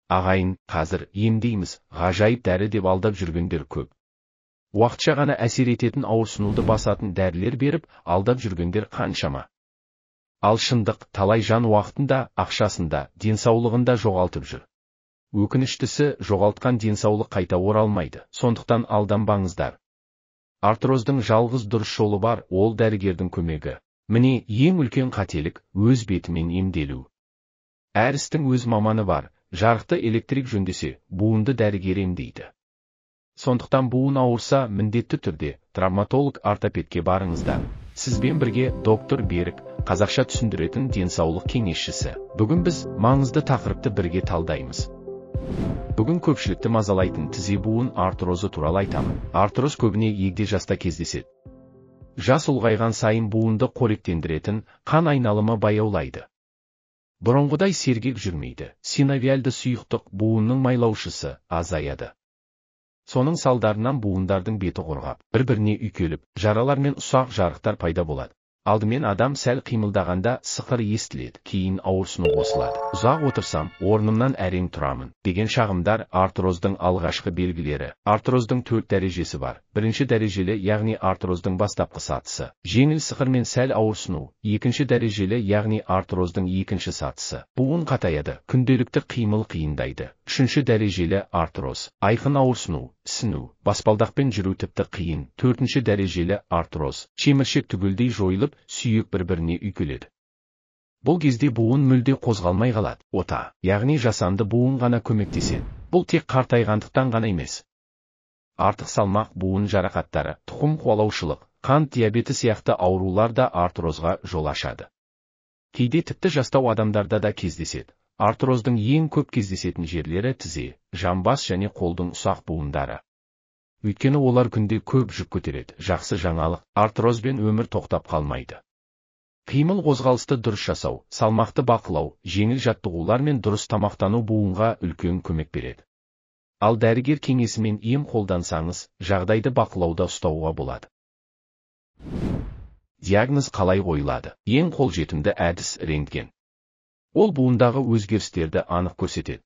Ағайын, қазір емдейміз, ғажайып дәрі деп алдап жүргендер көп. Уақытша ғана әсер ететін ауырсынуды басатын дәрілер беріп, алдап жүргендер қаншама. Ал шындық, талай жан уақытында, ақшасында, денсаулығында жоғалтып жүр. Өкініштісі, жоғалтқан денсаулық қайта оралмайды, сондықтан алданбаңыздар. Артроздың жалғыз дұрыс жолы бар, ол дәрігердің көмегі. Міне, ең үлкен қателік, өз бетімен емделу. Әр істің өз маманы бар, жарықты электрик жөндесе, буынды дәрігер емдейді. Сондықтан буын ауырса, міндетті түрде травматолог-ортопедке барыңыздар. Сізбен бірге доктор Берік, қазақша түсіндіретін денсаулық кеңесшісі. Бүгін біз маңызды тақырыпты бірге талдаймыз. Бүгін көпшілікті мазалайтын тізе буын артрозы туралы айтамын. Артроз көбіне егде жаста кездеседі. Жас ұлғайған сайын буынды қоректендіретін қан айналымы баяулайды. Бұрынғыдай сергек жүрмейді, синовиальды сұйықтық буынның майлаушысы азаяды. Соның салдарынан буындардың беті құрғап, бір-біріне үйкеліп, жаралар мен ұсақ жарықтар пайда болады. Алдымен адам сәл қимылдағанда сықыр естіледі, кейін ауырсыну қосылады. Ұзақ отырсам, орнымнан әрең тұрамын деген шағымдар артроздың алғашқы белгілері. Артроздың 4 дәрежесі бар. Бірінші дәрежелі, яғни артроздың бастапқы сатысы. Жеңіл сықыр мен сәл ауырсыну. Екінші дәрежелі, яғни артроздың екінші сатысы. Буын қатаяды, күнделікті қимыл қиындайды. Үшінші дәрежелі артроз. Айқын ауырсыну, ісіну, баспалдақпен жүру тіпті қиын. Төртінші дәрежелі артроз. Шеміршек түгелдей жойылып, сүйек бір-біріне үйкеледі. Бұл кезде буын мүлде қозғалмай қалады. Ота, яғни жасанды буын ғана көмектеседі. Бұл тек қартайғандықтан ғана емес. Артық салмақ, буын жарақаттары, тұқым қуалаушылық, қант диабеті сияқты аурулар да артрозға жол ашады. Кейде тіпті жастау адамдарда да кездеседі. Артроздың ең көп кездесетін жерлері тізе, жамбас және қолдың ұсақ буындары. Өйткені олар күнде көп жүк көтереді. Жақсы жаңалық, артрозбен өмір тоқтап қалмайды. Қимыл қозғалысты дұрыс жасау, салмақты бақылау, жеңіл жаттығулар мен дұрыс тамақтану буынға үлкен көмек береді. Ал дәрігер кеңесімен ем қолдансаңыз, жағдайды бақылауда ұстауға болады. Диагноз қалай қойылады? Ең қолжетімді әдіс рентген. Ол буындағы өзгерістерді анық көрсетеді.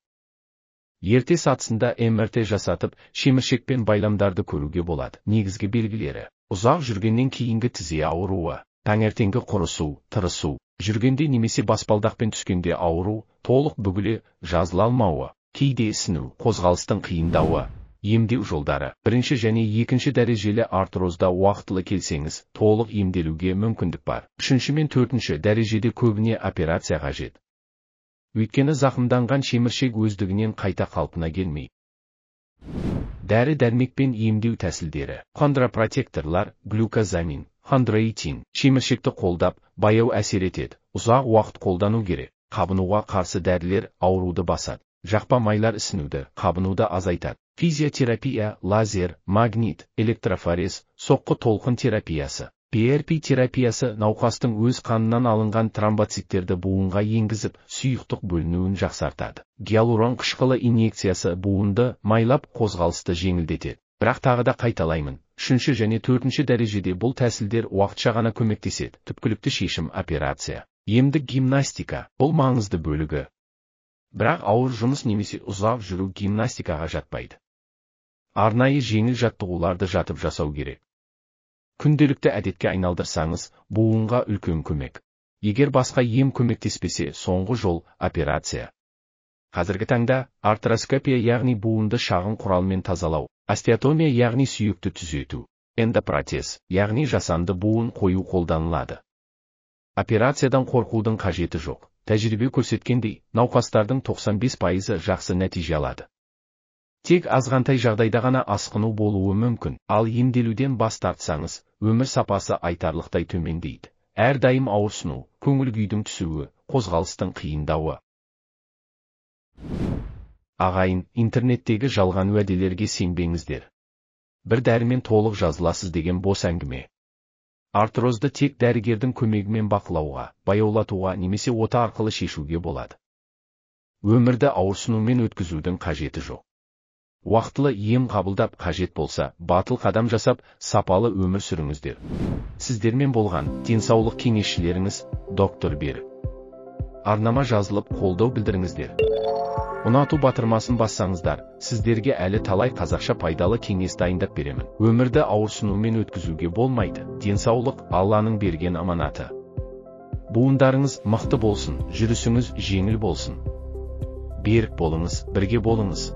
Ерте сатысында МРТ жасатып, шеміршекпен байламдарды көруге болады. Негізгі белгілері: ұзақ жүргеннен кейінгі тізе ауруы, таңертеңгі құрысу, тырысу, жүргенде немесе баспалдақпен түскенде ауыру, толық бүгіле жазыла алмауы, кейде ісіну, қозғалыстың қиындауы. Емдеу жолдары: бірінші және екінші дәрежелі артрозда уақытылы келсеңіз, толық емделуге мүмкіндік бар. Үшінші мен төртінші дәрежеде көбіне операция қажет. Өйткені зақымданған шеміршек өздігінен қайта қалпына келмей. Дәрі-дәрмекпен емдеу тәсілдері: хондропротекторлар, глюкозамин, хондроитин, шеміршекті қолдап, баяу әсер етеді. Ұзақ уақыт қолдану керек. Қабынуға қарсы дәрілер ауруды басады. Жақпа майлар ісінуді, қабынуды азайтады. Физиотерапия, лазер, магнит, электрофорез, соққы толқын терапиясы. PRP терапиясы науқастың өз қанынан алынған тромбоциттерді буынға енгізіп, сұйықтық бөлінуін жақсартады. Гиалурон қышқылы инъекциясы буынды майлап қозғалысты жеңілдетеді. Бірақ тағы да қайталаймын, үшінші және төртінші дәрежеде бұл тәсілдер уақытша ғана көмектеседі. Түпкілікті шешім операция. Емдік гимнастика бұл маңызды бөлігі. Бірақ ауыр жұмыс немесе ұзақ жүру гимнастикаға жатпайды. Арнайы жеңіл жаттығуларды жатып жасау керек. Күнделікті әдетке айналдырсаңыз, буынға үлкен көмек. Егер басқа ем көмектеспесе, соңғы жол операция. Қазіргі таңда артроскопия, яғни буынды шағын құралмен тазалау, остеотомия, яғни сүйекті түзету, эндопротез, яғни жасанды буын қою қолданылады. Операциядан қорқудың қажеті жоқ. Тәжірибе көрсеткендей, науқастардың 95% жақсы нәтиже алады. Тек азғантай жағдайда ғана асқыну болуы мүмкін, ал емделуден бас тартсаңыз, өмір сапасы айтарлықтай төмендейді. Әрдайым ауырсыну, көңіл күйдің түсуі, қозғалыстың қиындауы. Ағайын, интернеттегі жалған уәделерге сенбеңіздер. Бір дәрімен толық жазыласыз деген бос әңгіме. Артрозды тек дәрігердің көмегімен бақылауға, баяулатуға немесе ота арқылы шешуге болады. Өмірді ауырсынумен өткізудің қажеті жоқ. Уақытылы ем қабылдап, қажет болса, батыл қадам жасап, сапалы өмір сүріңіздер. Сіздермен болған денсаулық кеңесшілеріңіз доктор Берік. Арнама жазылып қолдау білдіріңіздер. ұнату батырмасын бассаңыздар, сіздерге әлі талай қазақша пайдалы кеңес дайындап беремін. Өмірді ауырсынумен өткізуге болмайды. Денсаулық Алланың берген аманаты. Буындарыңыз мықты болсын, жүрісіңіз жеңіл болсын. Берік болыңыз, бірге болыңыз.